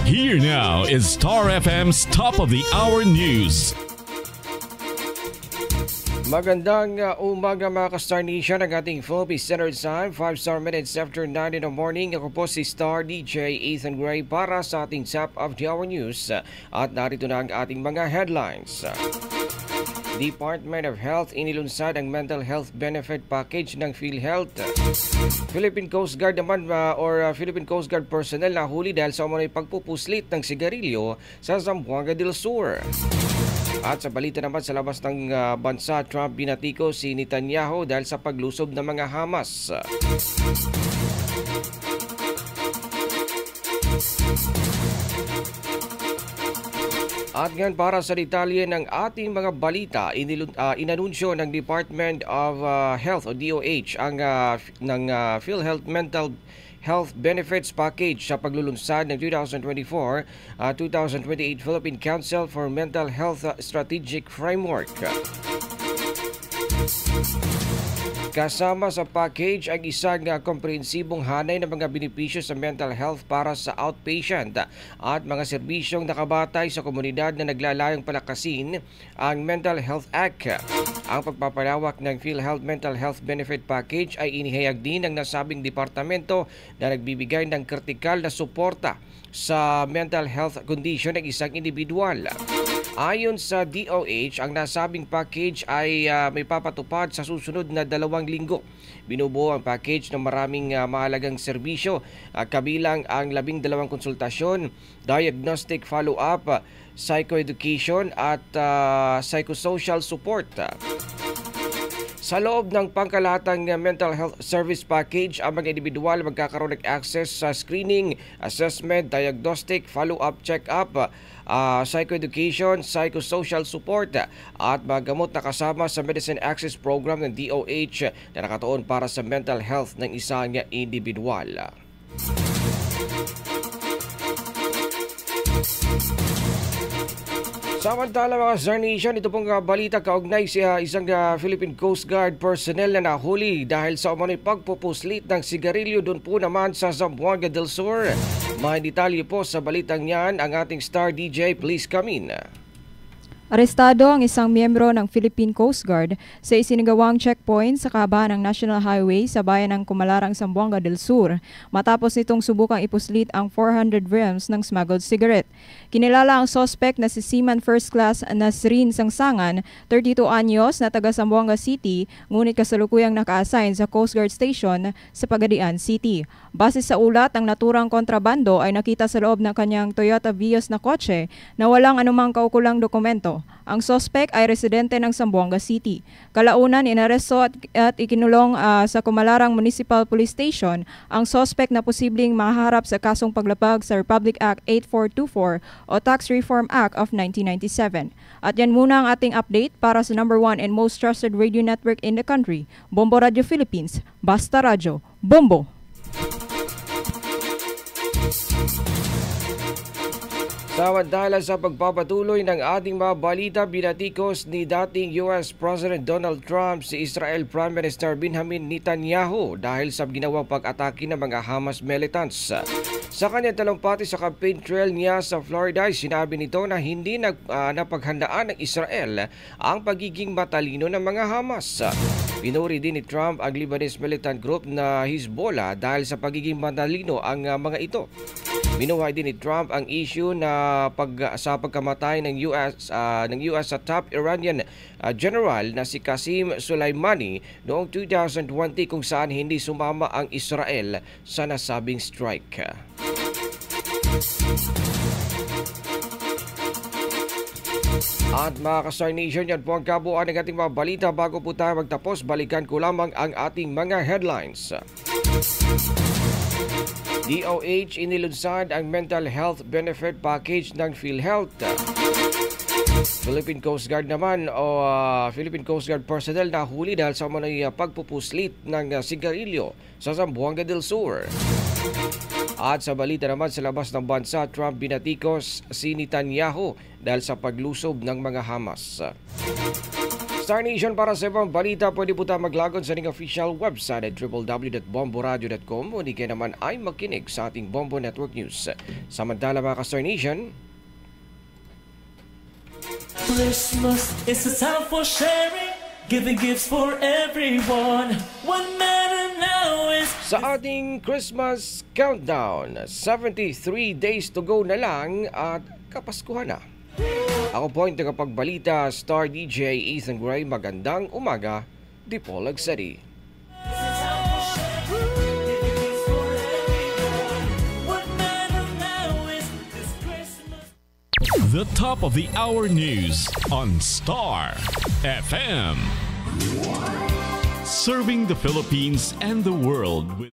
Here now is Star FM's Top of the Hour News. Magandang umaga mga ka-Star Nation, ang ating Philippine Standard Time, 5 minutes after 9 in the morning. Ako po si Star DJ Ethan Gray para sa ating Top of the Hour News. At narito na ang ating mga headlines. Department of Health inilunsad ang mental health benefit package ng PhilHealth. Philippine Coast Guard naman Philippine Coast Guard personnel nahuli dahil sa umano'y pagpupuslit ng sigarilyo sa Zamboanga del Sur. At sa balita naman sa labas ng bansa, Trump binatiko si Netanyahu dahil sa paglusob ng mga Hamas. At ngayon para sa detalye ng ating mga balita, inanunsyo ng Department of Health o DOH ang PhilHealth Mental Health Benefits Package sa paglulunsad ng 2024-2028 Philippine Council for Mental Health Strategic Framework. Kasama sa package ang isang komprehensibong hanay ng mga benepisyo sa mental health para sa outpatient at mga serbisyong nakabatay sa komunidad na naglalayong palakasin ang Mental Health Act. Ang pagpapalawak ng PhilHealth Mental Health Benefit Package ay inihayag din ng nasabing departamento na nagbibigay ng kritikal na suporta sa mental health condition ng isang individual. Ayon sa DOH, ang nasabing package ay may papatupad sa susunod na 2 linggo. Binubuo ang package ng maraming mahalagang serbisyo, kabilang ang 12 konsultasyon, diagnostic follow-up, psychoeducation at psychosocial support. Sa loob ng pangkalahatang mental health service package, ang mga individual magkakaroon ng access sa screening, assessment, diagnostic, follow-up, check-up, psychoeducation, psychosocial support at mga gamot na kasama sa Medicine Access Program ng DOH na nakatuon para sa mental health ng isang individual. Samantala mga Star Nation, ito pong balita kaugnay sa isang Philippine Coast Guard personnel na nahuli dahil sa umano'y pagpupuslit ng sigarilyo doon po naman sa Zamboanga del Sur. Mga detalye po sa balitang yan ang ating Star DJ, please come in. Arestado ang isang miyembro ng Philippine Coast Guard sa isinagawang checkpoint sa kahabaan ng National Highway sa bayan ng Kumalarang, Zamboanga del Sur matapos nitong subukang ipuslit ang 400 grams ng smuggled cigarette. Kinilala ang suspect na si Seaman First Class Nasrin Sangsangan, 32 anyos na taga Zamboanga City, ngunit kasalukuyang naka-assign sa Coast Guard Station sa Pagadian City. Base sa ulat, ang naturang kontrabando ay nakita sa loob ng kanyang Toyota Vios na kotse na walang anumang kaukulang dokumento. Ang suspect ay residente ng Zamboanga City. Kalaunan, inaresto at ikinulong sa Kumalarang Municipal Police Station ang suspect na posibleng maharap sa kasong paglabag sa Republic Act 8424 o Tax Reform Act of 1997. At yan muna ang ating update para sa number 1 and most trusted radio network in the country, Bombo Radio Philippines. Basta Radio, Bombo! Samantala sa pagpapatuloy ng ating mga balita, binatikos ni dating US President Donald Trump si Israel Prime Minister Benjamin Netanyahu dahil sa ginawang pag-atake ng mga Hamas militants. Sa kanyang talumpati sa campaign trail niya sa Florida, sinabi nito na hindi napaghandaan ng Israel ang pagiging matalino ng mga Hamas. Pinuri din ni Trump ang Lebanese militant group na Hezbollah dahil sa pagiging matalino ang mga ito. Binuhay din ni Trump ang issue na sa pagkamatay ng US sa top Iranian general na si Qasem Soleimani noong 2020 kung saan hindi sumama ang Israel sa nasabing strike. At mga ka-Star Nation, yan po ang kabuuan ng ating mga balita. Bago po tayo magtapos, balikan ko lamang ang ating mga headlines. DOH inilunsad ang mental health benefit package ng PhilHealth. Philippine Coast Guard naman Philippine Coast Guard personnel nahuli dahil sa umano'y pagpupuslit ng sigarilyo sa Zamboanga del Sur. At sa balita naman sa labas ng bansa, Trump binatikos si Netanyahu dahil sa paglusob ng mga Hamas. Star Nation, para sa ibang balita, pwede po tayo maglagon sa ating official website at www.bomboradio.com o di kayo naman ay makinig sa ating Bombo Network News. Samantala mga ka-Star Nation, Christmas is a time for sharing, giving gifts for everyone. What matters now is sa ating Christmas countdown, 73 days to go na lang at Kapaskuhan na. Ako po ang tagapagbalita, Star DJ Ethan Gray. Magandang umaga, Dipolog City. The top of the hour news on Star FM. Serving the Philippines and the world with